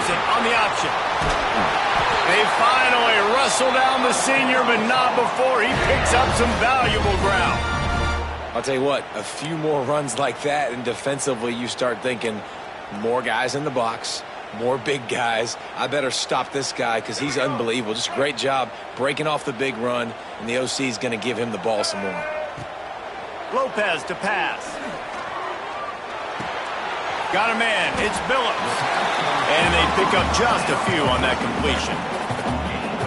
it on the option. They finally wrestle down the senior, but not before he picks up some valuable ground. I'll tell you what, a few more runs like that, and defensively you start thinking more guys in the box, more big guys. I better stop this guy because he's unbelievable. Just a great job breaking off the big run, and the OC is going to give him the ball some more. Lopez to pass. Got a man. It's Billups. And they pick up just a few on that completion.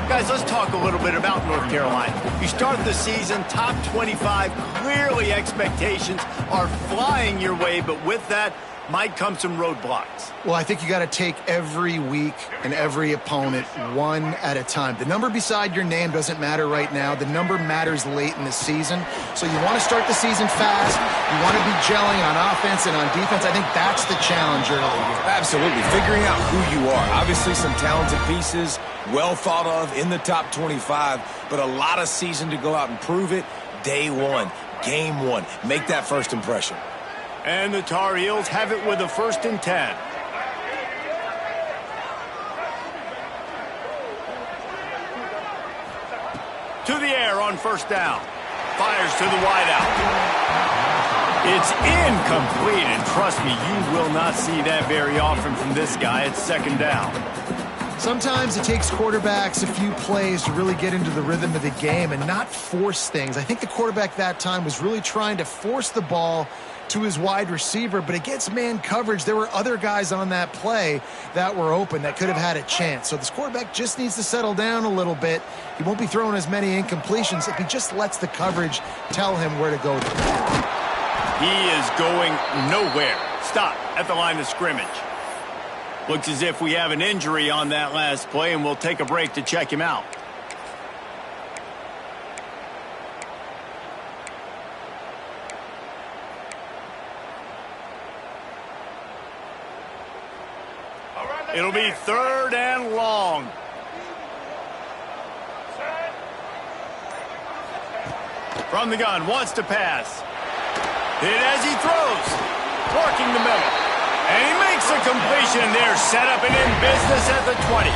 Guys, let's talk a little bit about North Carolina. You start the season top 25. Clearly expectations are flying your way, but with that might come some roadblocks. Well, I think you got to take every week and every opponent one at a time. The number beside your name doesn't matter right now. The number matters late in the season. So you want to start the season fast. You want to be gelling on offense and on defense. I think that's the challenge early here. Absolutely. Figuring out who you are. Obviously some talented pieces, well thought of in the top 25, but a lot of season to go out and prove it. Day one, game one. Make that first impression. And the Tar Heels have it with a 1st and 10. To the air on 1st down. Fires to the wideout. It's incomplete, and trust me, you will not see that very often from this guy. It's 2nd down. Sometimes it takes quarterbacks a few plays to really get into the rhythm of the game and not force things. I think the quarterback that time was really trying to force the ball to his wide receiver, but against man coverage, there were other guys on that play that were open that could have had a chance. So this quarterback just needs to settle down a little bit. He won't be throwing as many incompletions if he just lets the coverage tell him where to go. He is going nowhere. Stop at the line of scrimmage. Looks as if we have an injury on that last play, and we'll take a break to check him out. It'll be 3rd and long. From the gun, wants to pass. Hit as he throws. Working the middle. And he makes a completion there. Set up and in business at the 20.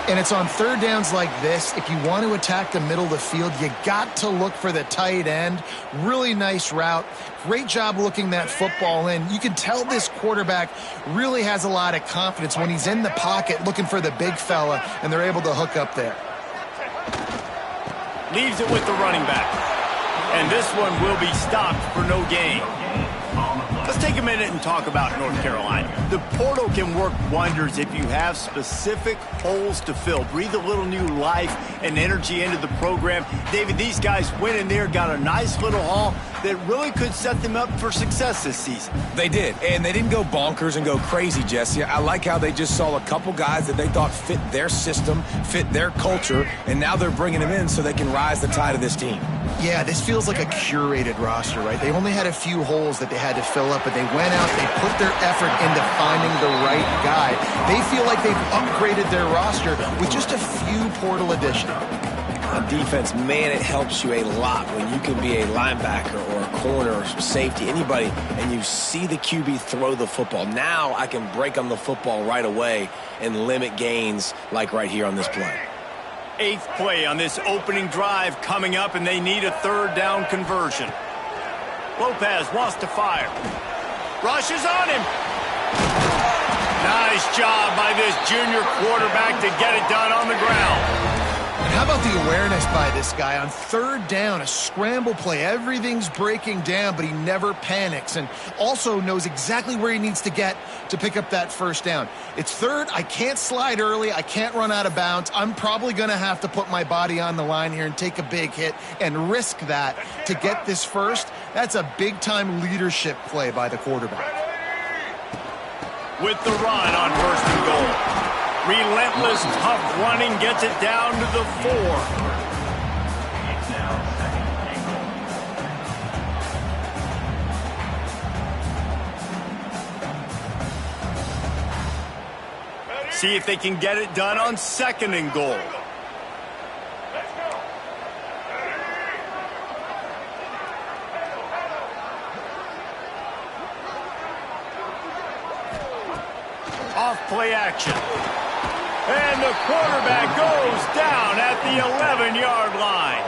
And it's on 3rd downs like this. If you want to attack the middle of the field, you got to look for the tight end. Really nice route. Great job looking that football in. You can tell this quarterback really has a lot of confidence when he's in the pocket looking for the big fella, and they're able to hook up there. Leaves it with the running back. And this one will be stopped for no gain. Let's take a minute and talk about North Carolina. The portal can work wonders if you have specific holes to fill. Breathe a little new life and energy into the program. David, these guys went in there, got a nice little haul that really could set them up for success this season. They did, and they didn't go bonkers and go crazy, Jesse. I like how they just saw a couple guys that they thought fit their system, fit their culture, and now they're bringing them in so they can rise the tide of this team. Yeah, this feels like a curated roster, right? They only had a few holes that they had to fill up, but they went out, they put their effort into finding the right guy. They feel like they've upgraded their roster with just a few portal additions. On defense, man, it helps you a lot when you can be a linebacker or a corner or safety, anybody, and you see the QB throw the football. Now I can break on the football right away and limit gains like right here on this play. 8th play on this opening drive coming up, and they need a 3rd down conversion. Lopez wants to fire. Rushes on him. Nice job by this junior quarterback to get it done on the ground. And how about the awareness by this guy on 3rd down, a scramble play. Everything's breaking down, but he never panics and also knows exactly where he needs to get to pick up that 1st down. It's 3rd. I can't slide early. I can't run out of bounds. I'm probably going to have to put my body on the line here and take a big hit and risk that to get this 1st. That's a big-time leadership play by the quarterback. With the run on 1st and goal. Relentless, tough running gets it down to the 4. See if they can get it done on 2nd and goal. off play action. And the quarterback goes down at the 11-yard line.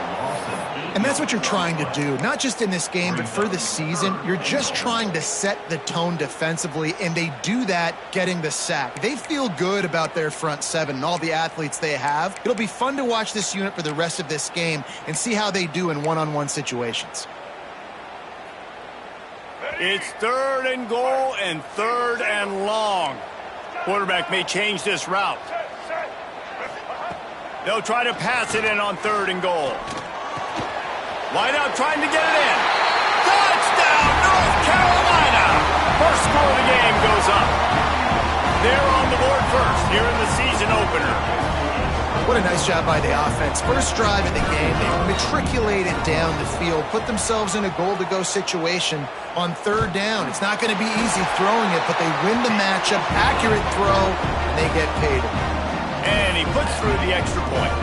And that's what you're trying to do, not just in this game, but for the season. You're just trying to set the tone defensively, and they do that getting the sack. They feel good about their front seven and all the athletes they have. It'll be fun to watch this unit for the rest of this game and see how they do in one-on-one situations. It's 3rd and goal and 3rd and long. Quarterback may change this route. They'll try to pass it in on 3rd and goal. Wide out trying to get it in. Touchdown, North Carolina! First score of the game goes up. They're on the board first here in the season opener. What a nice job by the offense. First drive of the game, they matriculated down the field, put themselves in a goal-to-go situation on 3rd down. It's not going to be easy throwing it, but they win the matchup. Accurate throw, and they get paid. And he puts through the extra point.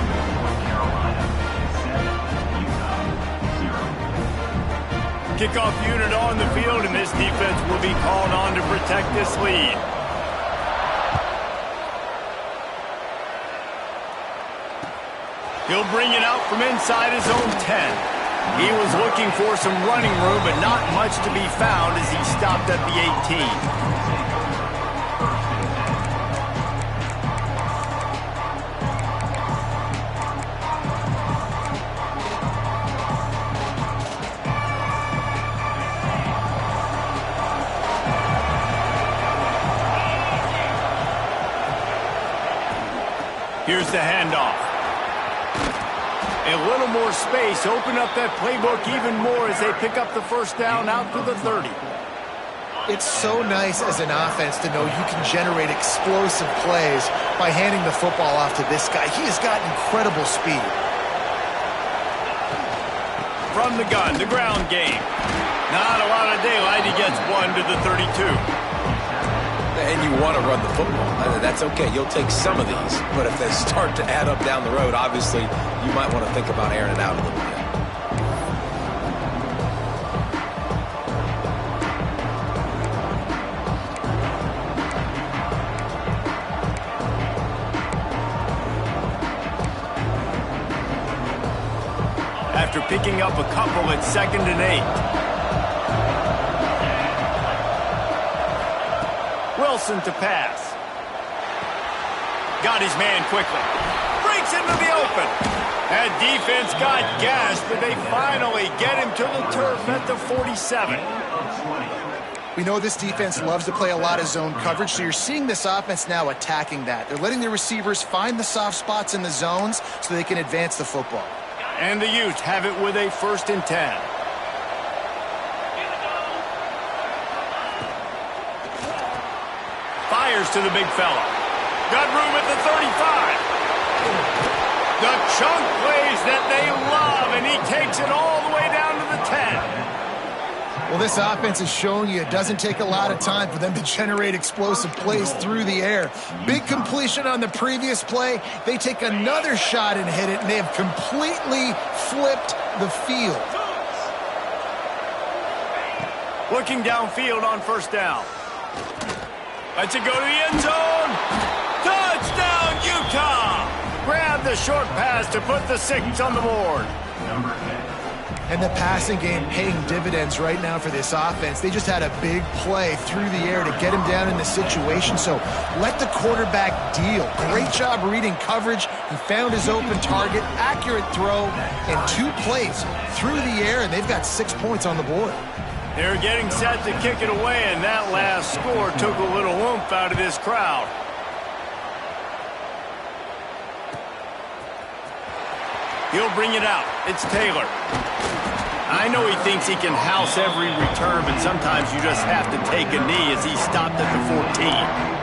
Kickoff unit on the field, and this defense will be called on to protect this lead. He'll bring it out from inside his own 10. He was looking for some running room, but not much to be found as he stopped at the 18. Here's the handoff. A little more space, open up that playbook even more as they pick up the first down out to the 30. It's so nice as an offense to know you can generate explosive plays by handing the football off to this guy. He has got incredible speed. From the gun, the ground game. Not a lot of daylight. He gets 1 to the 32. And you want to run the football. That's okay. You'll take some of these. But if they start to add up down the road, obviously, you might want to think about airing it out a little bit. After picking up a couple at 2nd and 8. Wilson to pass. Got his man quickly. Breaks into the open. That defense got gashed, but they finally get him to the turf at the 47. We know this defense loves to play a lot of zone coverage, so you're seeing this offense now attacking that. They're letting the receivers find the soft spots in the zones so they can advance the football. And the Utes have it with a 1st and 10. Fires to the big fella. Got room at the 35. The chunk plays that they love, and he takes it all the way down to the 10. Well, this offense is showing you it doesn't take a lot of time for them to generate explosive plays through the air. Big completion on the previous play. They take another shot and hit it, and they have completely flipped the field. Looking downfield on 1st down. Lets it go to the end zone. Touchdown, Utah! Grab the short pass to put the 6 on the board. And the passing game paying dividends right now for this offense. They just had a big play through the air to get him down in the situation. So let the quarterback deal. Great job reading coverage. He found his open target, accurate throw, and 2 plays through the air, and they've got 6 points on the board. They're getting set to kick it away, and that last score took a little oomph out of this crowd. He'll bring it out. It's Taylor. I know he thinks he can house every return, but sometimes you just have to take a knee as he stopped at the 14.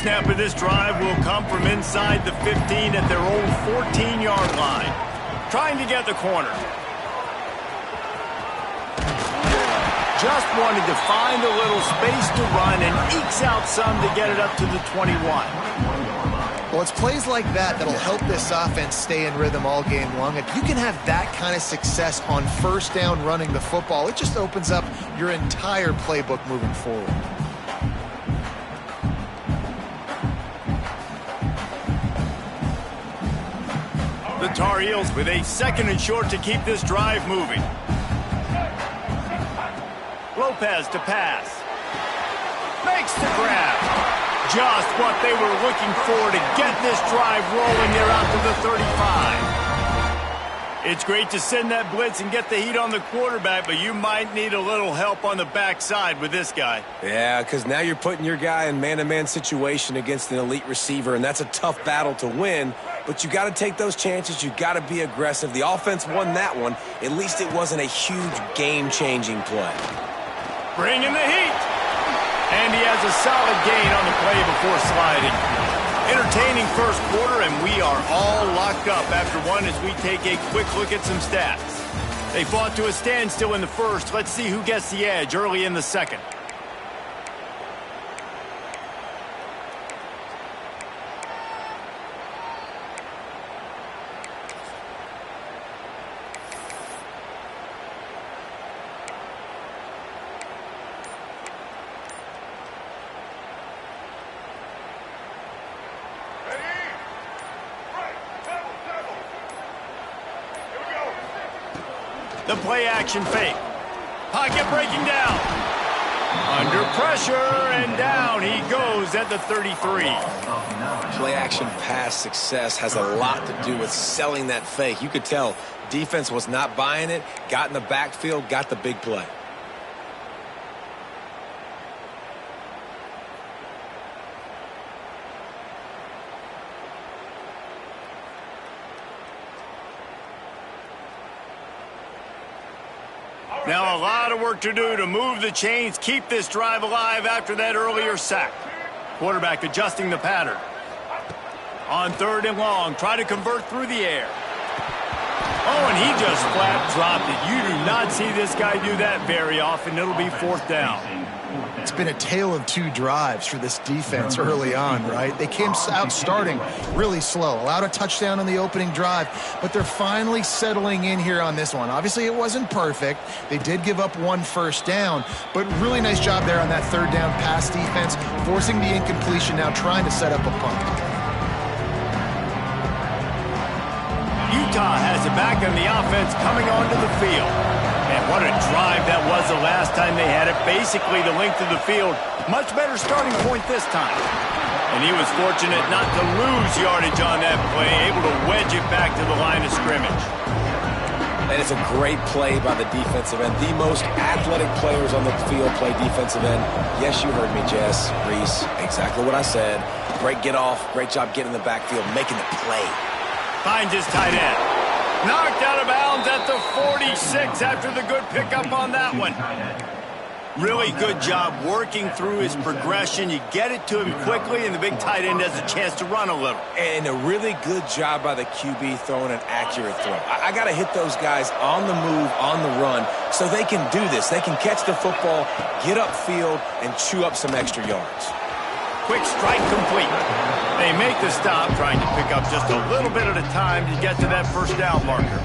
Snap of this drive will come from inside the 15 at their own 14-yard line. Trying to get the corner. Just wanted to find a little space to run and ekes out some to get it up to the 21. Well, it's plays like that that'll help this offense stay in rhythm all game long. If you can have that kind of success on first down running the football, it just opens up your entire playbook moving forward. The Tar Heels with a 2nd and short to keep this drive moving. Lopez to pass. Makes the grab. Just what they were looking for to get this drive rolling there out to the 35. It's great to send that blitz and get the heat on the quarterback, but you might need a little help on the backside with this guy. Yeah, because now you're putting your guy in man-to-man situation against an elite receiver, and that's a tough battle to win. But you got to take those chances. You got to be aggressive. The offense won that one. At least it wasn't a huge game-changing play. Bringing the heat. And he has a solid gain on the play before sliding. Entertaining first quarter, and we are all locked up after one as we take a quick look at some stats. They fought to a standstill in the first. Let's see who gets the edge early in the second. The play action fake. Pocket breaking down. Under pressure and down he goes at the 33. Play action pass success has a lot to do with selling that fake. You could tell defense was not buying it, got in the backfield, got the big play. Now a lot of work to do to move the chains, keep this drive alive after that earlier sack. Quarterback adjusting the pattern. On 3rd and long, try to convert through the air. Oh, and he just flat dropped it. You do not see this guy do that very often. It'll be 4th down. It's been a tale of 2 drives for this defense early on, right? They came out starting really slow, allowed a touchdown on the opening drive, but they're finally settling in here on this one. Obviously, it wasn't perfect. They did give up 1 first down, but really nice job there on that 3rd down pass defense, forcing the incompletion, now trying to set up a punt. Utah has it back on the offense coming onto the field. And what a drive that was the last time they had it. Basically the length of the field. Much better starting point this time. And he was fortunate not to lose yardage on that play, able to wedge it back to the line of scrimmage. And it's a great play by the defensive end. The most athletic players on the field play defensive end. Yes, you heard me, Jess, Reese. Exactly what I said. Great get off. Great job getting in the backfield, making the play. Finds his tight end. Knocked out of bounds at the 46 after the good pickup on that one. Really good job working through his progression. You get it to him quickly, and the big tight end has a chance to run a little. And a really good job by the QB throwing an accurate throw. I got to hit those guys on the move, on the run, so they can do this. They can catch the football, get upfield, and chew up some extra yards. Quick strike complete. They make the stop, trying to pick up just a little bit at a time to get to that 1st down marker.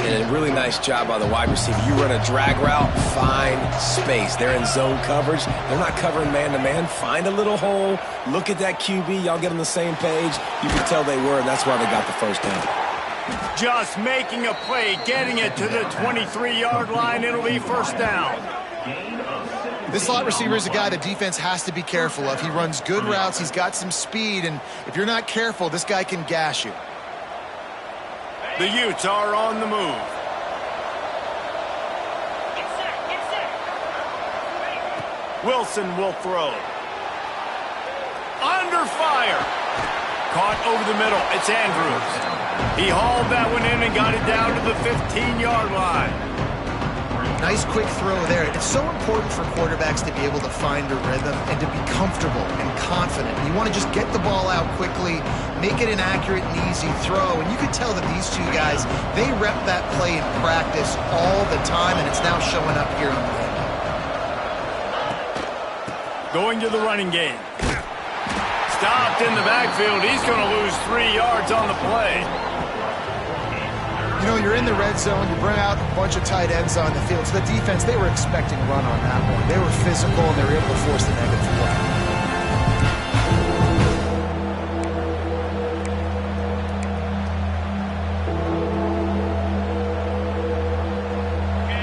And a really nice job by the wide receiver. You run a drag route, find space. They're in zone coverage. They're not covering man-to-man. Find a little hole. Look at that QB. Y'all get on the same page. You can tell they were, and that's why they got the 1st down. Just making a play, getting it to the 23-yard line. It'll be 1st down. This slot receiver is a guy the defense has to be careful of. He runs good routes. He's got some speed, and if you're not careful, this guy can gash you. The Utes are on the move. Wilson will throw. Under fire. Caught over the middle. It's Andrews. He hauled that one in and got it down to the 15-yard line. Nice quick throw there. It's so important for quarterbacks to be able to find a rhythm and to be comfortable and confident. You want to just get the ball out quickly, make it an accurate and easy throw. And you could tell that these two guys, they rep that play in practice all the time, and it's now showing up here on the end. Going to the running game. Stopped in the backfield. He's going to lose 3 yards on the play. You know, you're in the red zone, you bring out a bunch of tight ends on the field. So the defense, they were expecting a run on that one. They were physical, and they were able to force the negative play.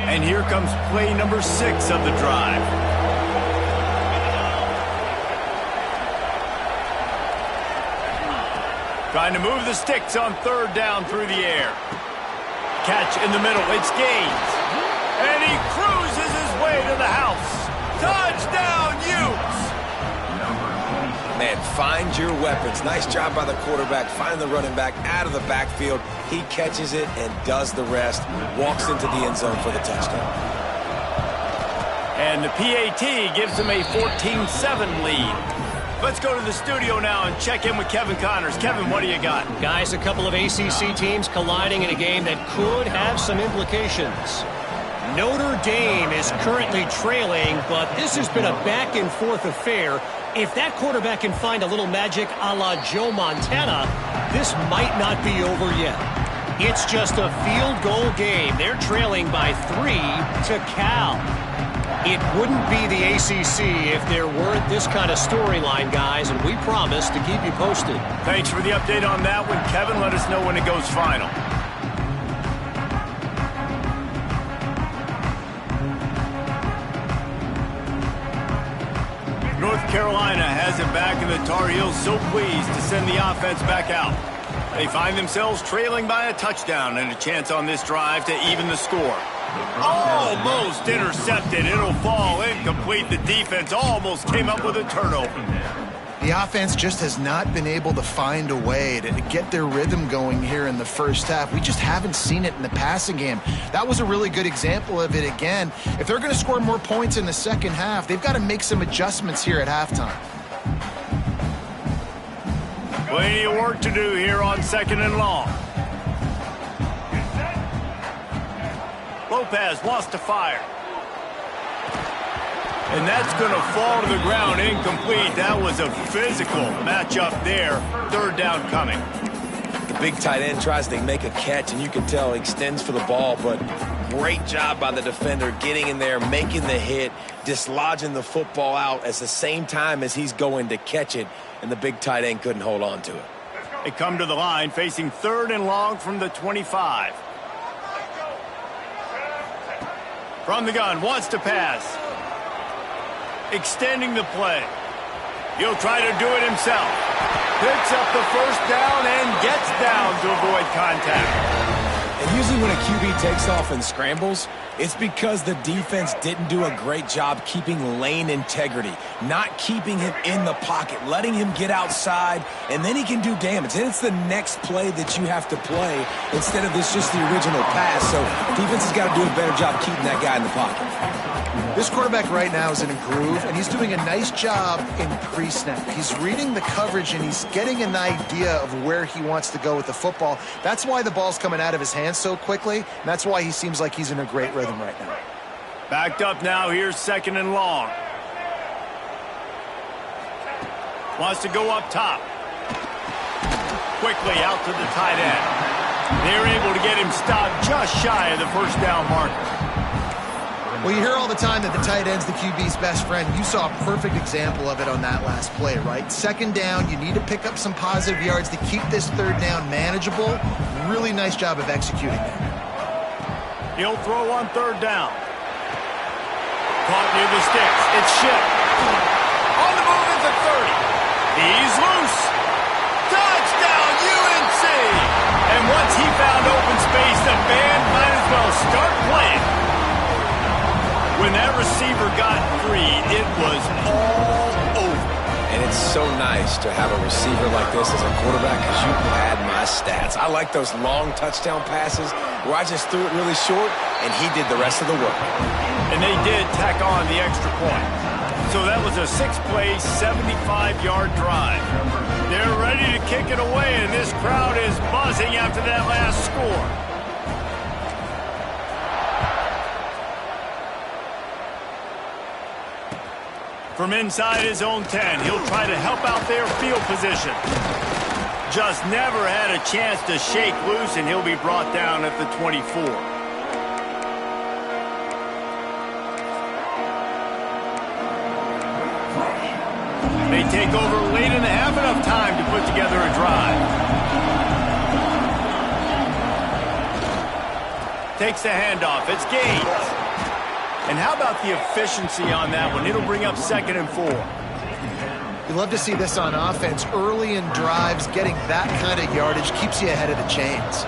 And here comes play number 6 of the drive. Trying to move the sticks on 3rd down through the air. Catch in the middle. It's Gaines. And he cruises his way to the house. Touchdown, Utes! Man, find your weapons. Nice job by the quarterback. Find the running back out of the backfield. He catches it and does the rest. Walks into the end zone for the touchdown. And the PAT gives him a 14-7 lead. Let's go to the studio now and check in with Kevin Connors. Kevin, what do you got? Guys, a couple of ACC teams colliding in a game that could have some implications. Notre Dame is currently trailing, but this has been a back-and-forth affair. If that quarterback can find a little magic a la Joe Montana, this might not be over yet. It's just a field goal game. They're trailing by 3 to Cal. It wouldn't be the ACC if there weren't this kind of storyline, guys, and we promise to keep you posted. Thanks for the update on that one, Kevin. Let us know when it goes final. North Carolina has it back, and the Tar Heels so pleased to send the offense back out. They find themselves trailing by a touchdown and a chance on this drive to even the score. Almost intercepted. It'll fall incomplete. The defense almost came up with a turnover. The offense just has not been able to find a way to get their rhythm going here in the first half. We just haven't seen it in the passing game. That was a really good example of it again. If they're going to score more points in the second half, they've got to make some adjustments here at halftime. Plenty of work to do here on 2nd and long. Lopez wants to fire. And that's going to fall to the ground incomplete. That was a physical matchup there. 3rd down coming. The big tight end tries to make a catch, and you can tell he extends for the ball, but great job by the defender getting in there, making the hit, dislodging the football out at the same time as he's going to catch it, and the big tight end couldn't hold on to it. They come to the line facing 3rd and long from the 25. From the gun, wants to pass. Extending the play. He'll try to do it himself. Picks up the 1st down and gets down to avoid contact. And usually when a QB takes off and scrambles, it's because the defense didn't do a great job keeping lane integrity, not keeping him in the pocket, letting him get outside, and then he can do damage. And it's the next play that you have to play instead of this just the original pass. So defense has got to do a better job keeping that guy in the pocket. This quarterback right now is in a groove, and he's doing a nice job in pre-snap. He's reading the coverage, and he's getting an idea of where he wants to go with the football. That's why the ball's coming out of his hands so quickly, and that's why he seems like he's in a great rhythm right now. Backed up now. Here's 2nd and long. Wants to go up top. Quickly out to the tight end. They're able to get him stopped just shy of the 1st down marker. Well, you hear all the time that the tight end's the QB's best friend. You saw a perfect example of it on that last play, right? 2nd down, you need to pick up some positive yards to keep this 3rd down manageable. Really nice job of executing that. He'll throw on 3rd down. Caught near the sticks. It's Shipp. On the move at the 30. He's loose. Touchdown, UNC! And once he found open space, the band might as well start playing. When that receiver got free, it was all over. And it's so nice to have a receiver like this as a quarterback because you pad my stats. I like those long touchdown passes where I just threw it really short and he did the rest of the work. And they did tack on the extra point. So that was a 6-play, 75-yard drive. They're ready to kick it away, and this crowd is buzzing after that last score. From inside his own 10, he'll try to help out their field position. Just never had a chance to shake loose, and he'll be brought down at the 24. They take over late in the half, enough time to put together a drive. Takes the handoff. It's Gaines. And how about the efficiency on that one? It'll bring up 2nd and 4. You love to see this on offense. Early in drives, getting that kind of yardage keeps you ahead of the chains.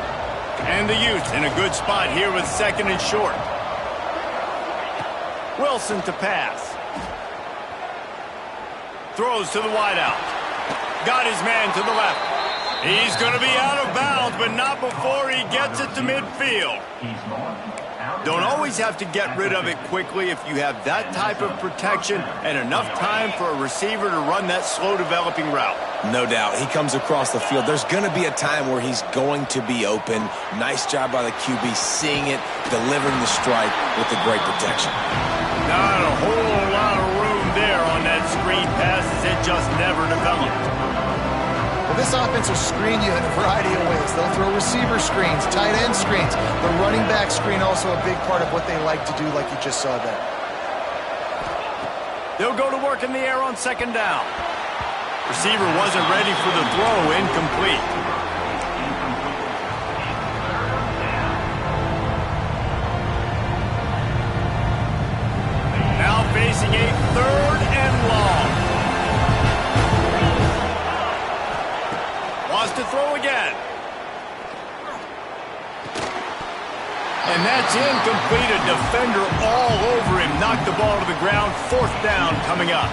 And the Utes in a good spot here with 2nd and short. Wilson to pass. Throws to the wideout. Got his man to the left. He's going to be out of bounds, but not before he gets it to midfield. Don't always have to get rid of it quickly if you have that type of protection and enough time for a receiver to run that slow-developing route. No doubt. He comes across the field. There's going to be a time where he's going to be open. Nice job by the QB seeing it, delivering the strike with the great protection. Not a whole lot of room there on that screen pass as it just never developed. Well, this offense will screen you in a variety of ways. They'll throw receiver screens, tight end screens. The running back screen also a big part of what they like to do, like you just saw there. They'll go to work in the air on 2nd down. Receiver wasn't ready for the throw, incomplete. Now facing a 3rd and long. Wants to throw again. And that's incomplete. A defender all over him. Knocked the ball to the ground. 4th down coming up.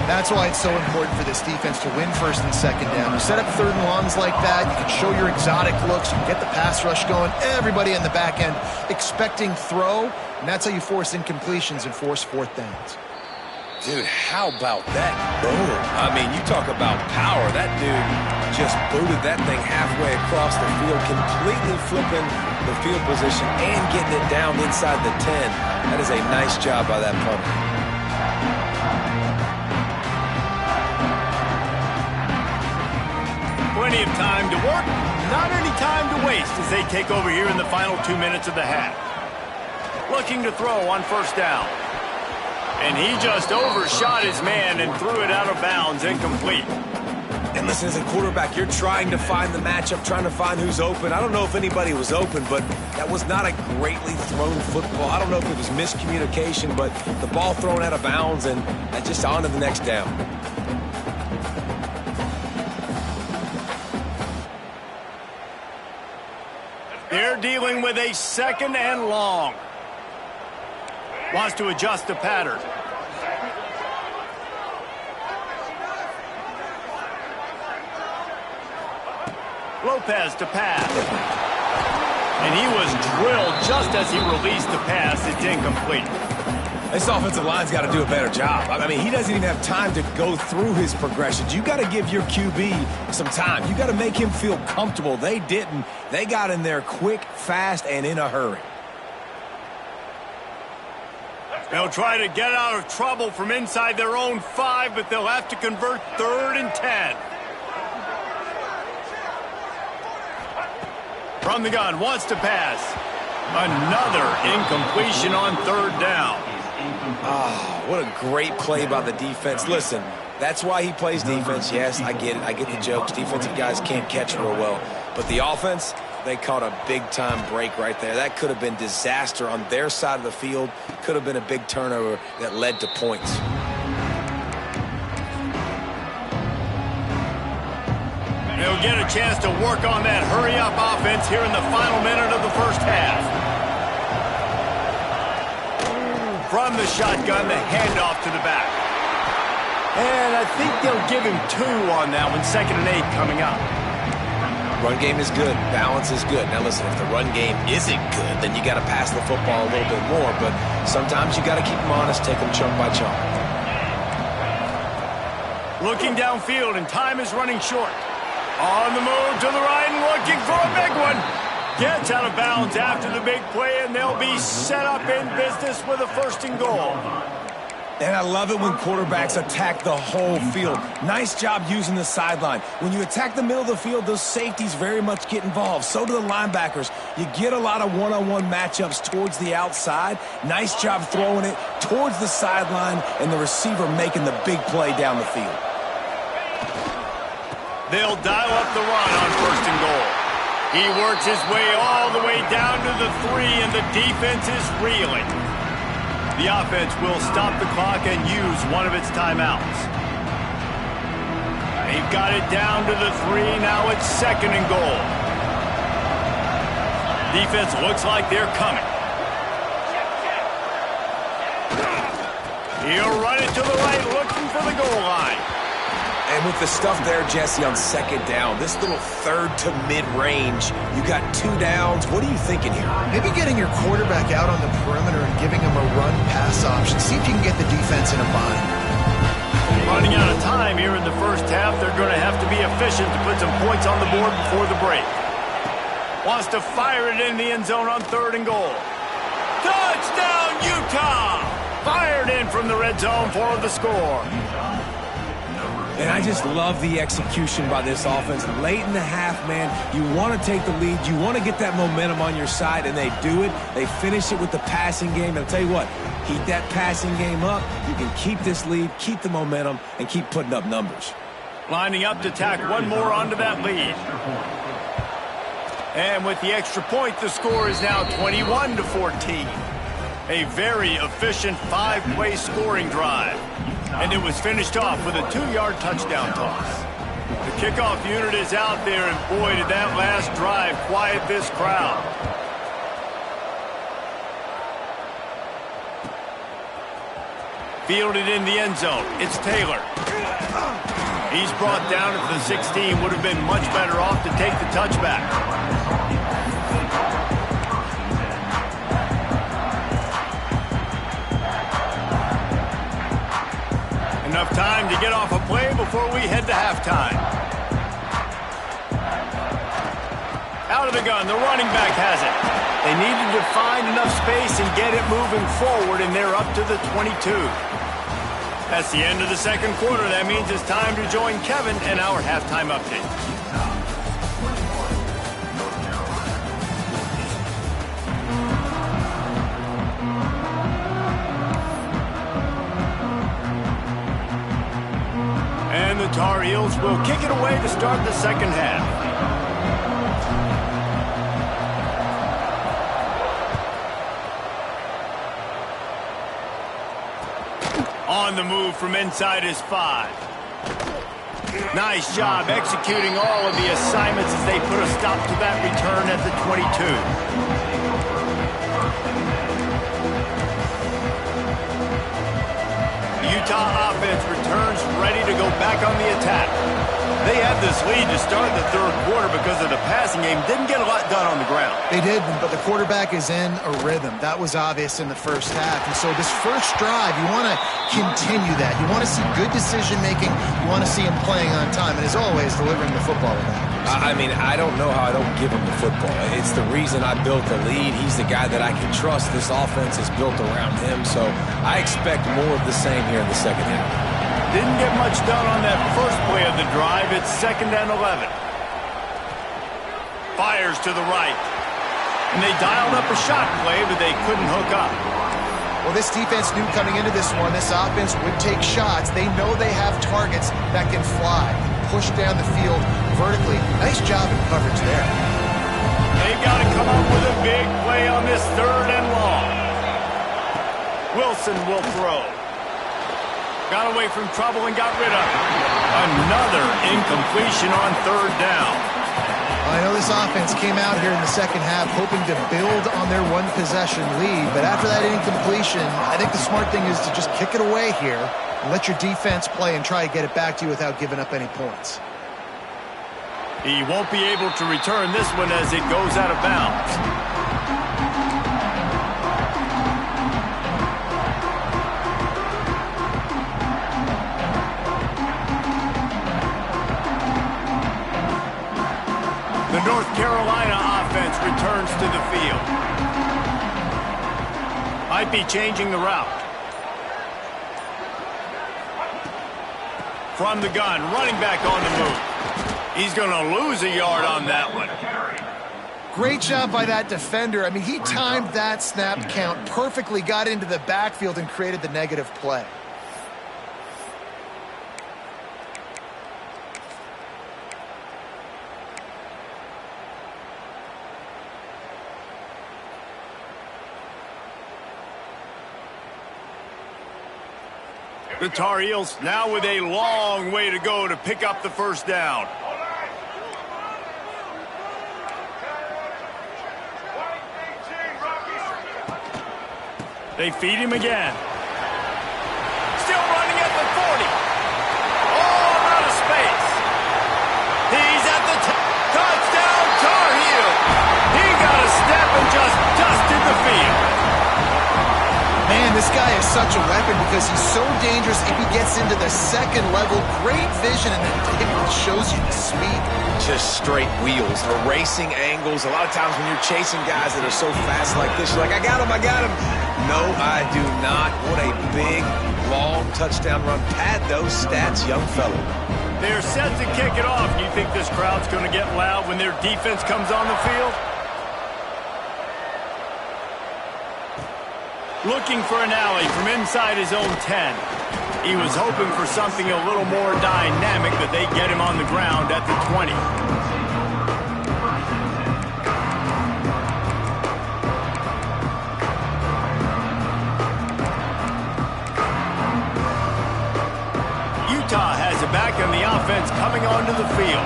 That's why it's so important for this defense to win 1st and 2nd down. You set up 3rd and longs like that, you can show your exotic looks, you can get the pass rush going, everybody in the back end expecting throw, and that's how you force incompletions and force 4th downs. Dude, how about that boom? I mean, you talk about power. That dude just booted that thing halfway across the field, completely flipping the field position and getting it down inside the 10. That is a nice job by that punter. Plenty of time to work, not any time to waste as they take over here in the final 2 minutes of the half. Looking to throw on 1st down. And he just overshot his man and threw it out of bounds, incomplete. And listen, as a quarterback, you're trying to find the matchup, trying to find who's open. I don't know if anybody was open, but that was not a greatly thrown football. I don't know if it was miscommunication, but the ball thrown out of bounds and just on to the next down. They're dealing with a 2nd and long. Wants to adjust the pattern. Lopez to pass. And he was drilled just as he released the pass. It's incomplete. This offensive line's got to do a better job. I mean, he doesn't even have time to go through his progressions. You got to give your QB some time. You got to make him feel comfortable. They didn't. They got in there quick, fast, and in a hurry. They'll try to get out of trouble from inside their own 5, but they'll have to convert 3rd and 10. From the gun, wants to pass. Another incompletion on 3rd down. Oh, what a great play by the defense. Listen, that's why he plays defense. Yes, I get it. I get the jokes. Defensive guys can't catch real well. But the offense, they caught a big-time break right there. That could have been disaster on their side of the field. Could have been a big turnover that led to points. They'll get a chance to work on that hurry-up offense here in the final minute of the 1st half. From the shotgun, the handoff to the back. And I think they'll give him 2 on that one, 2nd and 8 coming up. Run game is good. Balance is good. Now, listen, if the run game isn't good, then you got to pass the football a little bit more. But sometimes you got to keep them honest, take them chunk by chunk. Looking downfield, and time is running short. On the move to the right and looking for a big one. Gets out of bounds after the big play, and they'll be set up in business with a 1st and goal. And I love it when quarterbacks attack the whole field. Nice job using the sideline. When you attack the middle of the field, those safeties very much get involved. So do the linebackers. You get a lot of one-on-one matchups towards the outside. Nice job throwing it towards the sideline and the receiver making the big play down the field. They'll dial up the run on 1st and goal. He works his way all the way down to the 3, and the defense is reeling. The offense will stop the clock and use one of its timeouts. They've got it down to the 3. Now it's 2nd and goal. Defense looks like they're coming. He'll run it to the right, looking for the goal line. And with the stuff there, Jesse, on 2nd down, this little 3rd to mid-range, you got 2 downs. What are you thinking here? Maybe getting your quarterback out on the perimeter and giving him a run-pass option. See if you can get the defense in a bind. Running out of time here in the first half. They're going to have to be efficient to put some points on the board before the break. Wants to fire it in the end zone on 3rd and goal. Touchdown, Utah! Fired in from the red zone for the score. And I just love the execution by this offense. Late in the half, man, you want to take the lead. You want to get that momentum on your side, and they do it. They finish it with the passing game. And I'll tell you what, keep that passing game up. You can keep this lead, keep the momentum, and keep putting up numbers. Lining up to tack one more onto that lead. And with the extra point, the score is now 21-14. A very efficient 5-play scoring drive. And it was finished off with a 2-yard touchdown toss. The kickoff unit is out there, and boy, did that last drive quiet this crowd. Fielded in the end zone. It's Taylor. He's brought down at the 16. Would have been much better off to take the touchback. Enough time to get off a play before we head to halftime. Out of the gun, the running back has it. They needed to find enough space and get it moving forward, and they're up to the 22. That's the end of the 2nd quarter. That means it's time to join Kevin and our halftime update. And the Tar Heels will kick it away to start the 2nd half. On the move from inside his 5. Nice job executing all of the assignments as they put a stop to that return at the 22. Utah offense returns ready to go back on the attack. They had this lead to start the 3rd quarter because of the passing game. Didn't get a lot done on the ground. They did, but the quarterback is in a rhythm. That was obvious in the first half. And so this first drive, you want to continue that. You want to see good decision-making. You want to see him playing on time. And as always, delivering the football with accuracy. I mean, I don't know how I don't give him the football. It's the reason I built the lead. He's the guy that I can trust. This offense is built around him. So I expect more of the same here in the 2nd half. Didn't get much done on that first play of the drive. It's 2nd and 11. Fires to the right. And they dialed up a shot play, but they couldn't hook up. Well, this defense knew coming into this one, this offense would take shots. They know they have targets that can fly, push down the field vertically. Nice job in coverage there. They've got to come up with a big play on this 3rd and long. Wilson will throw. Got away from trouble and got rid of it. Another incompletion on 3rd down. I know this offense came out here in the second half hoping to build on their one-possession lead, but after that incompletion, I think the smart thing is to just kick it away here and let your defense play and try to get it back to you without giving up any points. He won't be able to return this one as it goes out of bounds. The North Carolina offense returns to the field. Might be changing the route. From the gun, running back on the move. He's going to lose a yard on that one. Great job by that defender. I mean, he timed that snap count perfectly, got into the backfield and created the negative play. The Tar Heels now with a long way to go to pick up the first down. They feed him again. Still running at the 40. Oh, out of space. He's at the touchdown Tar Heel. He got a step and just dusted the field. Man, this guy is such a weapon because he's so dangerous if he gets into the second level. Great vision, and it shows you the speed. Just straight wheels, erasing angles. A lot of times when you're chasing guys that are so fast like this, you're like, I got him, I got him. No, I do not. What a big, long touchdown run. Pad those stats, young fellow. They're set to kick it off. Do you think this crowd's going to get loud when their defense comes on the field? Looking for an alley from inside his own 10. He was hoping for something a little more dynamic, but they get him on the ground at the 20. Utah has it back on the offense coming onto the field.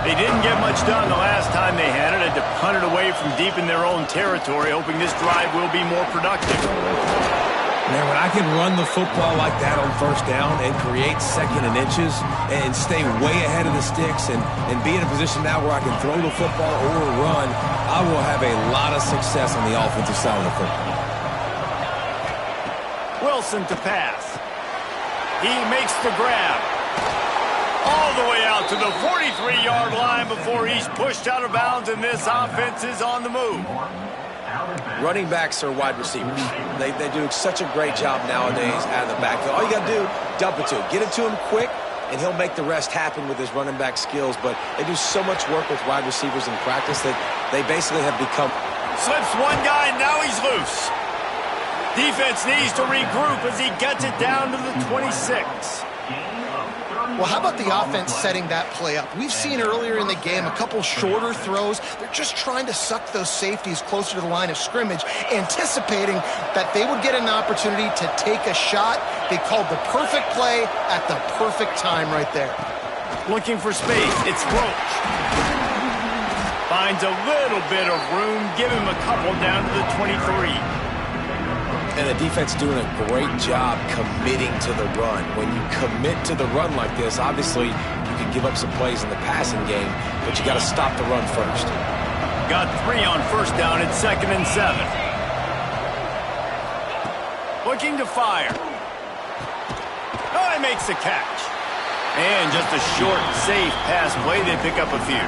They didn't get much done the last time they had it. Had to punt it away from deep in their own territory, hoping this drive will be more productive. Man, when I can run the football like that on first down and create second and inches and stay way ahead of the sticks and be in a position now where I can throw the football or run, I will have a lot of success on the offensive side of the football. Wilson to pass. He makes the grab. All the way out to the 43-yard line before he's pushed out of bounds, and this offense is on the move. Running backs are wide receivers. They do such a great job nowadays out of the backfield. All you got to do, dump it to him. Get it to him quick, and he'll make the rest happen with his running back skills. But they do so much work with wide receivers in practice that they basically have become... Slips one guy, now he's loose. Defense needs to regroup as he gets it down to the 26. Well, how about the offense setting that play up? We've seen earlier in the game a couple shorter throws. They're just trying to suck those safeties closer to the line of scrimmage, anticipating that they would get an opportunity to take a shot. They called the perfect play at the perfect time right there. Looking for space. It's Roach. Finds a little bit of room. Give him a couple down to the 23. And the defense doing a great job committing to the run. When you commit to the run like this, obviously you can give up some plays in the passing game, but you got to stop the run first. Got 3 on first down. It's 2nd and 7. Looking to fire. Oh, he makes the catch. And just a short, safe pass play. They pick up a few.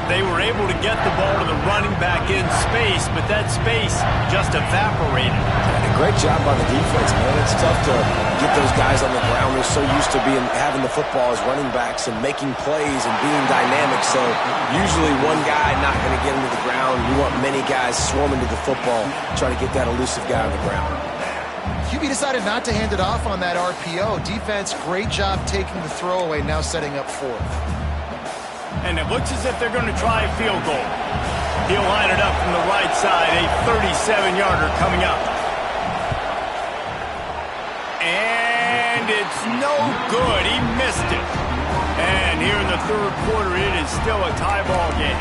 They were able to get the ball to the running back in space, but that space just evaporated. And a great job by the defense, man. It's tough to get those guys on the ground. They're so used to having the football as running backs and making plays and being dynamic. So usually one guy not going to get into the ground. You want many guys swarming to the football, trying to get that elusive guy on the ground. QB decided not to hand it off on that RPO. Defense, great job taking the throwaway, now setting up fourth. And it looks as if they're going to try a field goal. He'll line it up from the right side, a 37-yarder coming up. And it's no good. He missed it. And here in the third quarter, it is still a tie ball game.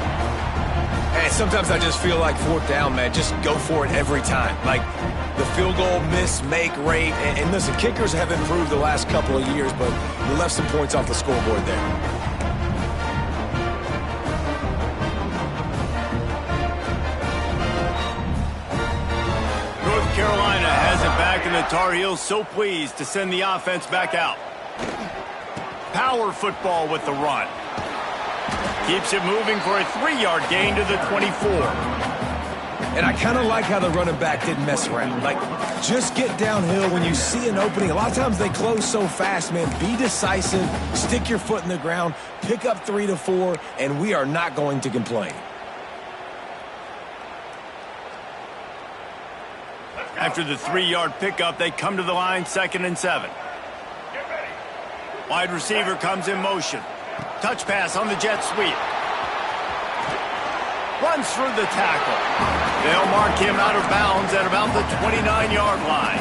Hey, sometimes I just feel like fourth down, man. Just go for it every time. Like the field goal miss-make rate. And listen, kickers have improved the last couple of years, but you left some points off the scoreboard there. North Carolina has it back, and the Tar Heels so pleased to send the offense back out. Power football with the run. Keeps it moving for a 3-yard gain to the 24. And I kind of like how the running back didn't mess around. Like, just get downhill when you see an opening. A lot of times they close so fast, man. Be decisive, stick your foot in the ground, pick up 3 to 4, and we are not going to complain. After the 3-yard pickup, they come to the line, 2nd and 7. Wide receiver comes in motion. Touch pass on the jet sweep. Runs through the tackle. They'll mark him out of bounds at about the 29-yard line.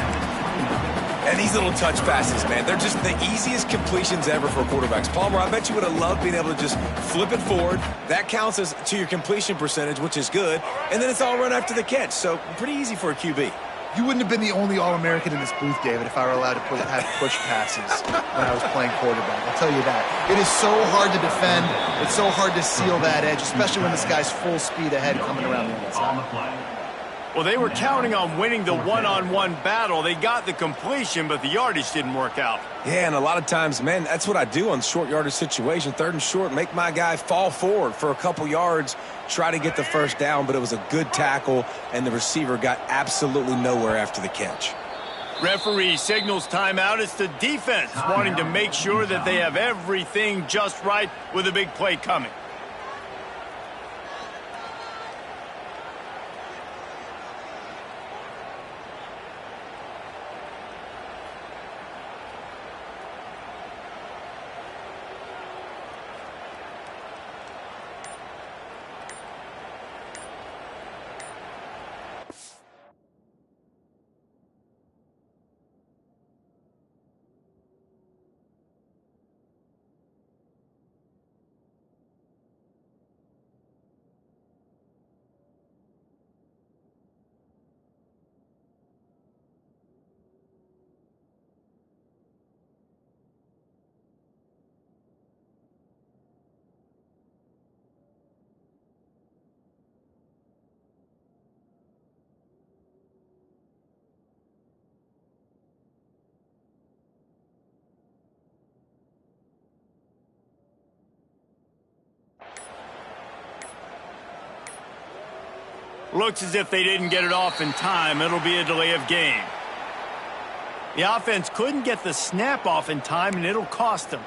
And these little touch passes, man, they're just the easiest completions ever for quarterbacks. Palmer, I bet you would have loved being able to just flip it forward. That counts as to your completion percentage, which is good. And then it's all run after the catch, so pretty easy for a QB. You wouldn't have been the only All-American in this booth, David, if I were allowed to have push passes when I was playing quarterback. I'll tell you that. It is so hard to defend. It's so hard to seal that edge, especially when this guy's full speed ahead coming around the inside. Well, they were counting on winning the one-on-one battle. They got the completion, but the yardage didn't work out. Yeah, and a lot of times, man, that's what I do on short yardage situation. 3rd and short, make my guy fall forward for a couple yards, try to get the first down, but it was a good tackle, and the receiver got absolutely nowhere after the catch. Referee signals timeout. It's the defense wanting to make sure that they have everything just right with a big play coming. Looks as if they didn't get it off in time. It'll be a delay of game. The offense couldn't get the snap off in time, and it'll cost them.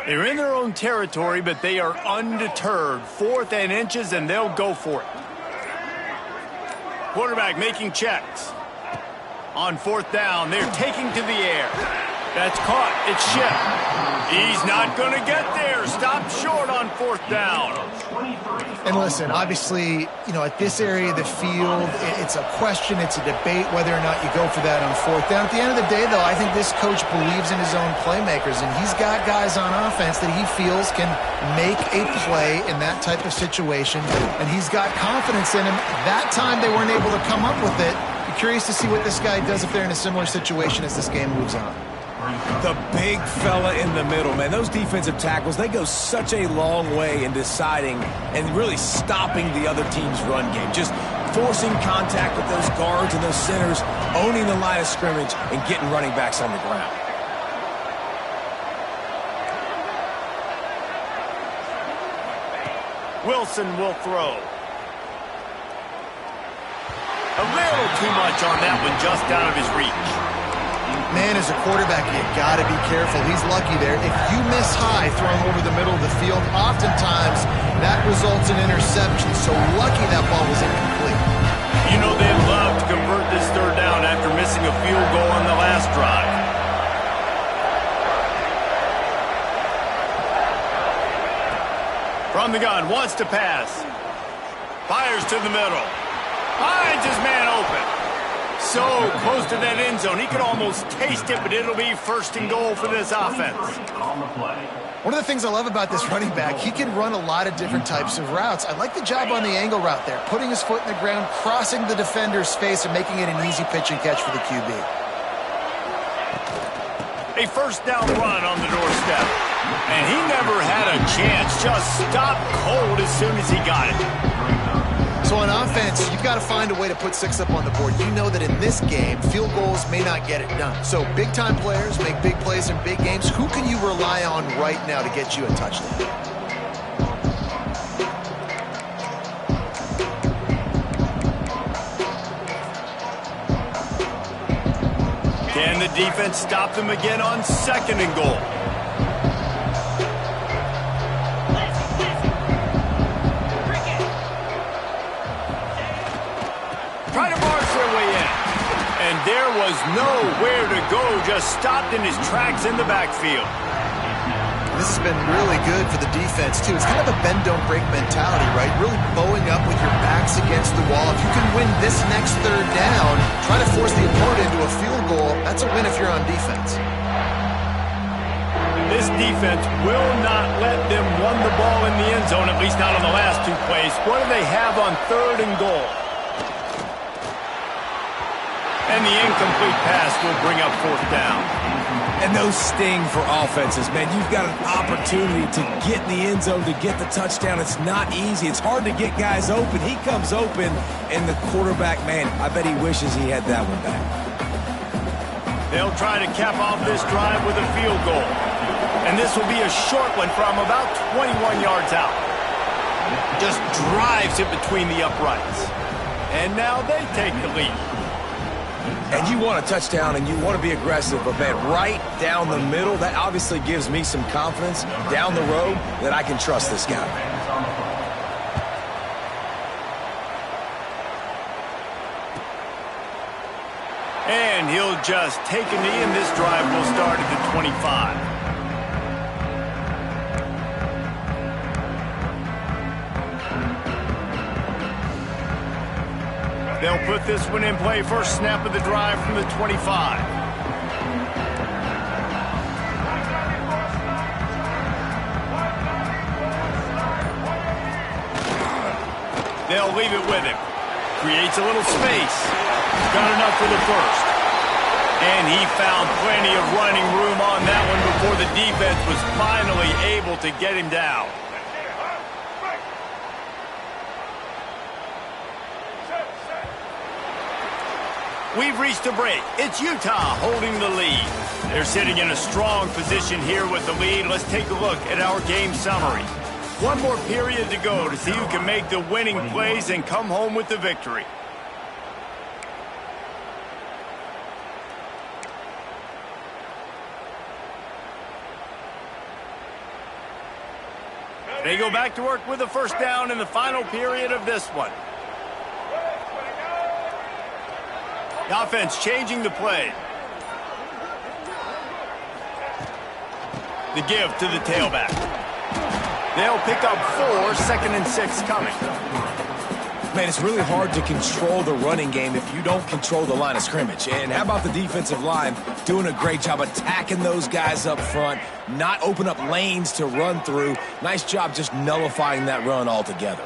They're in their own territory, but they are undeterred. 4th and inches, and they'll go for it. Quarterback making checks. On 4th down, they're taking to the air. That's caught. It's shipped. He's not going to get there. Stopped short on 4th down. And listen, obviously, you know, at this area of the field, it's a question, it's a debate whether or not you go for that on 4th down. At the end of the day, though, I think this coach believes in his own playmakers, and he's got guys on offense that he feels can make a play in that type of situation, and he's got confidence in him. That time they weren't able to come up with it. Be curious to see what this guy does if they're in a similar situation as this game moves on. The big fella in the middle, man. Those defensive tackles, they go such a long way in deciding and really stopping the other team's run game. Just forcing contact with those guards and those centers, owning the line of scrimmage, and getting running backs on the ground. Wilson will throw. A little too much on that one, just out of his reach. Man, as a quarterback, you got to be careful. He's lucky there. If you miss high throwing over the middle of the field, oftentimes that results in interception. So lucky that ball was incomplete. You know they'd love to convert this third down after missing a field goal on the last drive. From the gun, wants to pass. Fires to the middle. Finds his man open. So close to that end zone. He could almost taste it, but it'll be first and goal for this offense. One of the things I love about this running back, he can run a lot of different types of routes. I like the job on the angle route there, putting his foot in the ground, crossing the defender's face, and making it an easy pitch and catch for the QB. A first down run on the doorstep. And he never had a chance. Just stopped cold as soon as he got it. So on offense, you've got to find a way to put 6 up on the board. You know that in this game, field goals may not get it done. So big-time players make big plays in big games. Who can you rely on right now to get you a touchdown? Can the defense stop them again on second and goal? Try to march their way in. And there was nowhere to go, just stopped in his tracks in the backfield. This has been really good for the defense, too. It's kind of a bend-don't-break mentality, right? Really bowing up with your backs against the wall. If you can win this next third down, try to force the opponent into a field goal, that's a win if you're on defense. This defense will not let them run the ball in the end zone, at least not on the last 2 plays. What do they have on third and goal? And the incomplete pass will bring up fourth down. And those sting for offenses, man. You've got an opportunity to get in the end zone, to get the touchdown. It's not easy. It's hard to get guys open. He comes open, and the quarterback, man, I bet he wishes he had that one back. They'll try to cap off this drive with a field goal. And this will be a short one from about 21 yards out. Just drives it between the uprights. And now they take the lead. And you want a touchdown and you want to be aggressive, but man, right down the middle, that obviously gives me some confidence down the road that I can trust this guy. And he'll just take a knee, and this drive will start at the 25. They'll put this one in play. First snap of the drive from the 25. They'll leave it with him. Creates a little space. Got enough for the first. And he found plenty of running room on that one before the defense was finally able to get him down. We've reached a break. It's Utah holding the lead. They're sitting in a strong position here with the lead. Let's take a look at our game summary. One more period to go to see who can make the winning plays and come home with the victory. They go back to work with a first down in the final period of this one. The offense changing the play. The give to the tailback. They'll pick up 4, 2nd and 6 coming. Man, it's really hard to control the running game if you don't control the line of scrimmage. And how about the defensive line doing a great job attacking those guys up front, not open up lanes to run through. Nice job just nullifying that run altogether.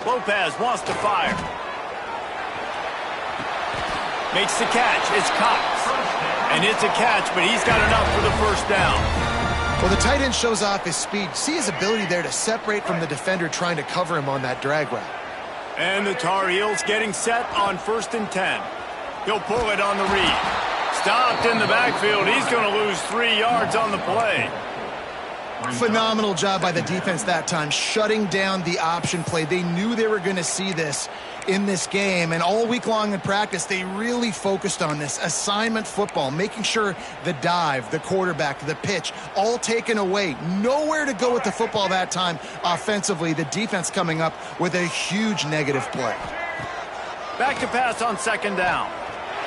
Lopez wants to fire. Makes the catch. It's Cox. And it's a catch, but he's got enough for the first down. Well, the tight end shows off his speed. See his ability there to separate from the defender trying to cover him on that drag route. And the Tar Heels getting set on 1st and 10. He'll pull it on the read. Stopped in the backfield. He's going to lose 3 yards on the play. Phenomenal job by the defense that time, shutting down the option play. They knew they were going to see this in this game, and all week long in practice, they really focused on this assignment football, making sure the dive, the quarterback, the pitch, all taken away. Nowhere to go with the football that time offensively. The defense coming up with a huge negative play. Back to pass on second down.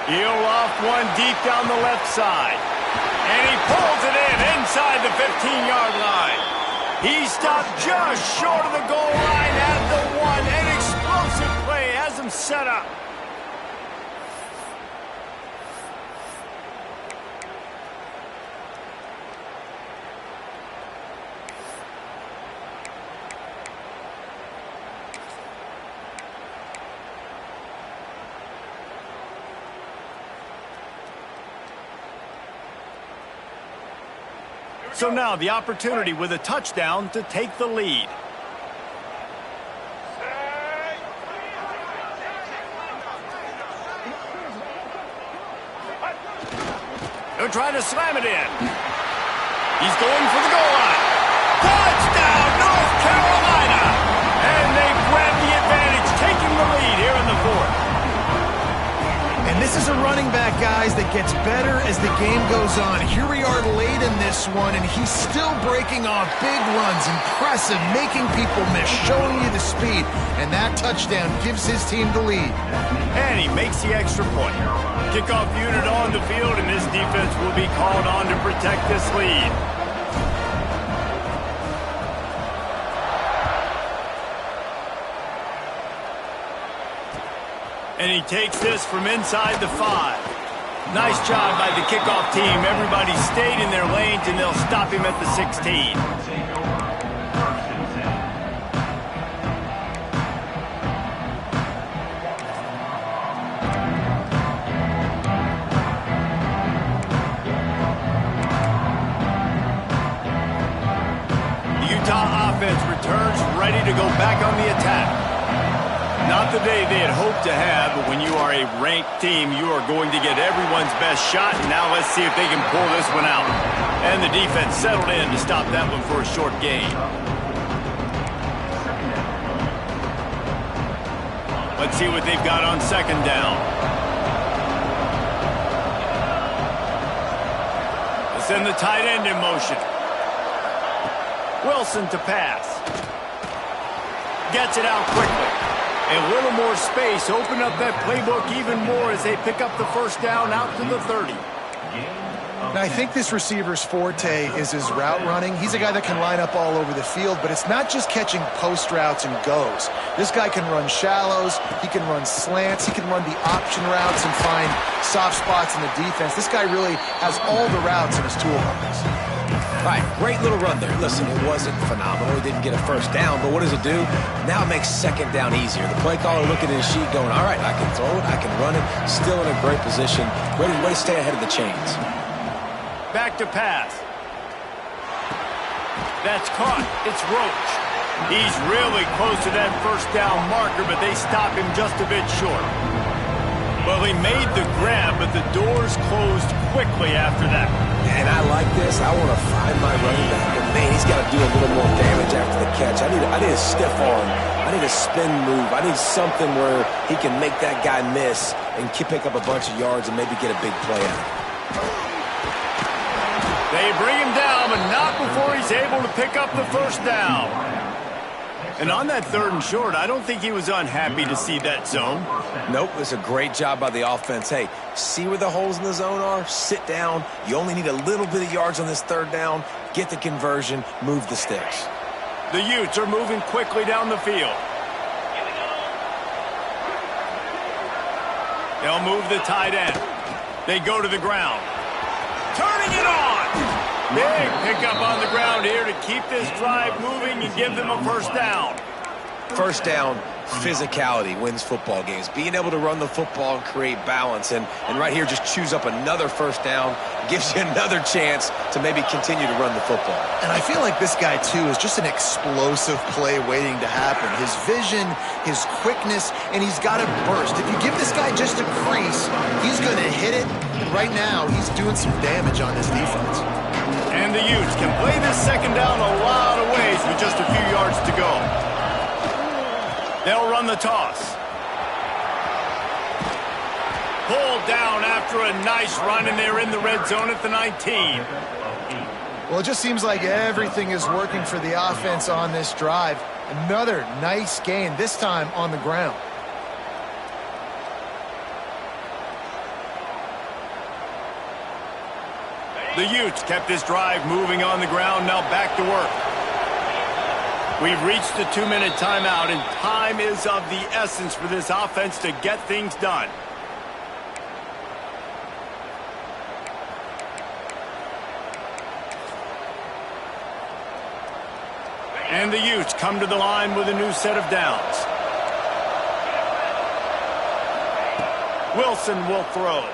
He'll off one deep down the left side. And he pulls it in inside the 15-yard line. He stopped just short of the goal line at the one. An explosive play has him set up. So now the opportunity with a touchdown to take the lead. They're trying to slam it in. He's going for the goal line. Touchdown, North Carolina! And they grab the advantage, taking the lead here in the fourth. And this is a running back, guys, that gets better as the game goes on. Here we are late in this one, and he's still breaking off big runs. Impressive, making people miss, showing you the speed. And that touchdown gives his team the lead. And he makes the extra point. Kickoff unit on the field, and this defense will be called on to protect this lead. And he takes this from inside the 5. Nice job by the kickoff team. Everybody stayed in their lanes, and they'll stop him at the 16. The Utah offense returns ready to go back on the attack. Not the day they had hoped to have, but when you are a ranked team, you are going to get everyone's best shot. And now let's see if they can pull this one out. And the defense settled in to stop that one for a short gain. Let's see what they've got on second down. They send the tight end in motion. Wilson to pass. Gets it out quickly. A little more space, open up that playbook even more as they pick up the first down out to the 30. Now, I think this receiver's forte is his route running. He's a guy that can line up all over the field, but it's not just catching post routes and goes. This guy can run shallows, he can run slants, he can run the option routes and find soft spots in the defense. This guy really has all the routes in his toolbox. All right, great little run there. Listen, it wasn't phenomenal. He didn't get a first down, but what does it do? Now it makes second down easier. The play caller looking at his sheet going, all right, I can throw it, I can run it, still in a great position. Ready to stay ahead of the chains. Back to pass. That's caught. It's Roach. He's really close to that first down marker, but they stop him just a bit short. Well, he made the grab, but the doors closed quickly after that. And I like this. I want to find my running back, but man, he's got to do a little more damage after the catch. I need a stiff arm. I need a spin move. I need something where he can make that guy miss and pick up a bunch of yards and maybe get a big play out of it. They bring him down, but not before he's able to pick up the first down. And on that third and short, I don't think he was unhappy to see that zone. Nope, it was a great job by the offense. Hey, see where the holes in the zone are? Sit down. You only need a little bit of yards on this third down. Get the conversion. Move the sticks. The Utes are moving quickly down the field. They'll move the tight end. They go to the ground. Turning it on. Big pickup on the ground here to keep this drive moving and give them a first down. First down, physicality wins football games. Being able to run the football and create balance. And right here, just choose up another first down. Gives you another chance to maybe continue to run the football. And I feel like this guy, too, is just an explosive play waiting to happen. His vision, his quickness, and he's got a burst. If you give this guy just a crease, he's going to hit it. And right now, he's doing some damage on this defense. And And the Utes can play this second down a lot of ways with just a few yards to go. They'll run the toss. Pulled down after a nice run, and they're in the red zone at the 19. Well, it just seems like everything is working for the offense on this drive. Another nice gain, this time on the ground. The Utes kept this drive moving on the ground, now back to work. We've reached the 2-minute timeout, and time is of the essence for this offense to get things done. And the Utes come to the line with a new set of downs. Wilson will throw.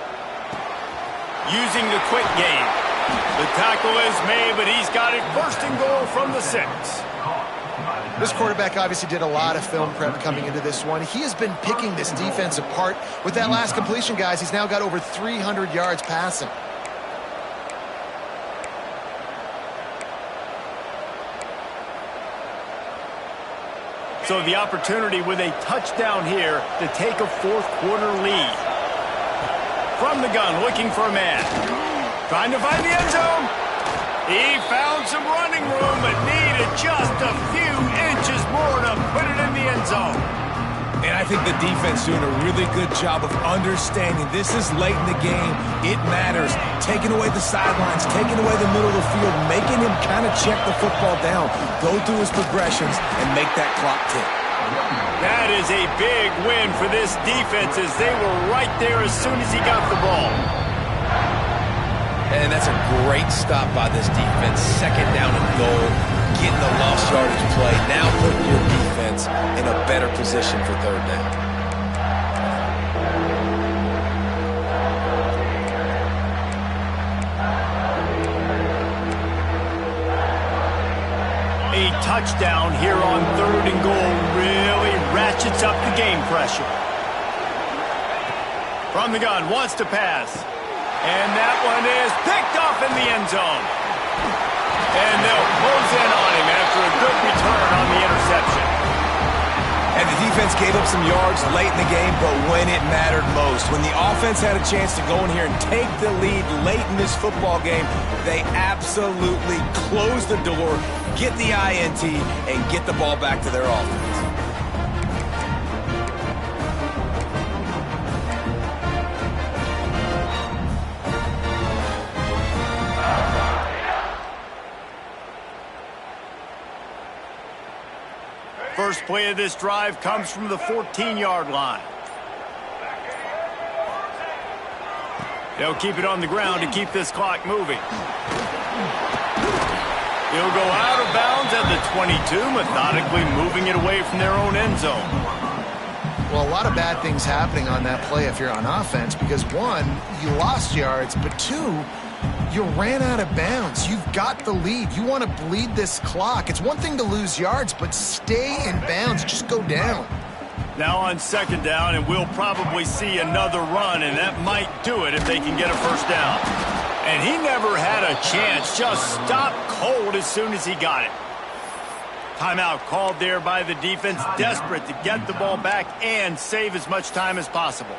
Using the quick game. The tackle is made, but he's got it first and goal from the 6. This quarterback obviously did a lot of film prep coming into this one. He has been picking this defense apart. With that last completion, guys, he's now got over 300 yards passing. So the opportunity with a touchdown here to take a fourth-quarter lead. From the gun, looking for a man. Trying to find the end zone. He found some running room, but needed just a few inches more to put it in the end zone. And I think the defense doing a really good job of understanding this is late in the game. It matters. Taking away the sidelines, taking away the middle of the field, making him kind of check the football down, go through his progressions, and make that clock tick. That is a big win for this defense as they were right there as soon as he got the ball. And that's a great stop by this defense. Second down and goal. Getting the lost yardage play. Now putting your defense in a better position for third down. A touchdown here on third and goal really ratchets up the game pressure. From the gun, wants to pass. And that one is picked off in the end zone. And they'll close in on him after a good return on the interception. And the defense gave up some yards late in the game, but when it mattered most, when the offense had a chance to go in here and take the lead late in this football game, they absolutely closed the door, get the INT, and get the ball back to their offense. First play of this drive comes from the 14-yard line. They'll keep it on the ground to keep this clock moving. He'll go out of bounds at the 22, methodically moving it away from their own end zone. Well, a lot of bad things happening on that play if you're on offense because, one, you lost yards, but two, you ran out of bounds. You've got the lead. You want to bleed this clock. It's one thing to lose yards, but stay in bounds. Just go down. Now on second down, and we'll probably see another run, and that might do it if they can get a first down. And he never had a chance. Just stopped cold as soon as he got it. Timeout called there by the defense, desperate to get the ball back and save as much time as possible.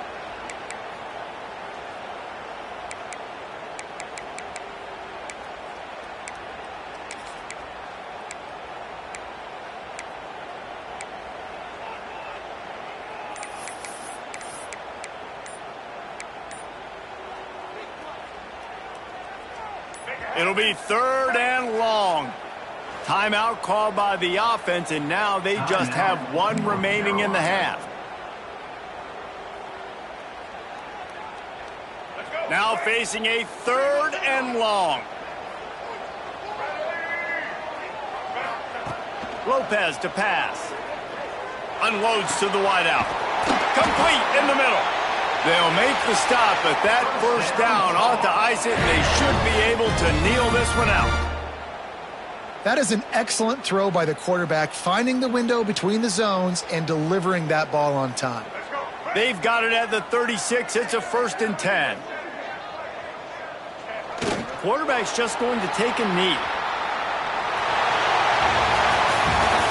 It'll be third and long. Timeout called by the offense, and now they just have one remaining in the half. Now facing a third and long. Lopez to pass. Unloads to the wideout. Complete in the middle. They'll make the stop, but that first down ought to ice it, and they should be able to kneel this one out. That is an excellent throw by the quarterback, finding the window between the zones and delivering that ball on time. They've got it at the 36. It's a 1st and 10. quarterback's just going to take a knee.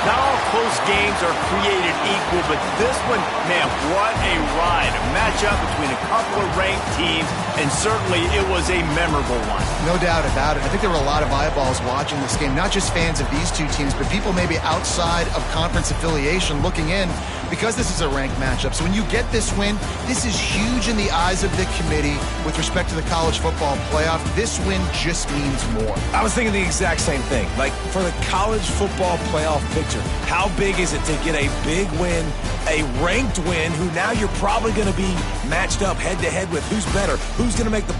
Not all close games are created equal, but this one, man, what a ride. A matchup between a couple of ranked teams, and certainly it was a memorable one. No doubt about it. I think there were a lot of eyeballs watching this game, not just fans of these two teams, but people maybe outside of conference affiliation looking in because this is a ranked matchup. So when you get this win, this is huge in the eyes of the committee with respect to the college football playoff. This win just means more. I was thinking the exact same thing. Like, for the college football playoff picture, how big is it to get a big win, a ranked win, who now you're probably going to be matched up head-to-head with who's better, who's going to make the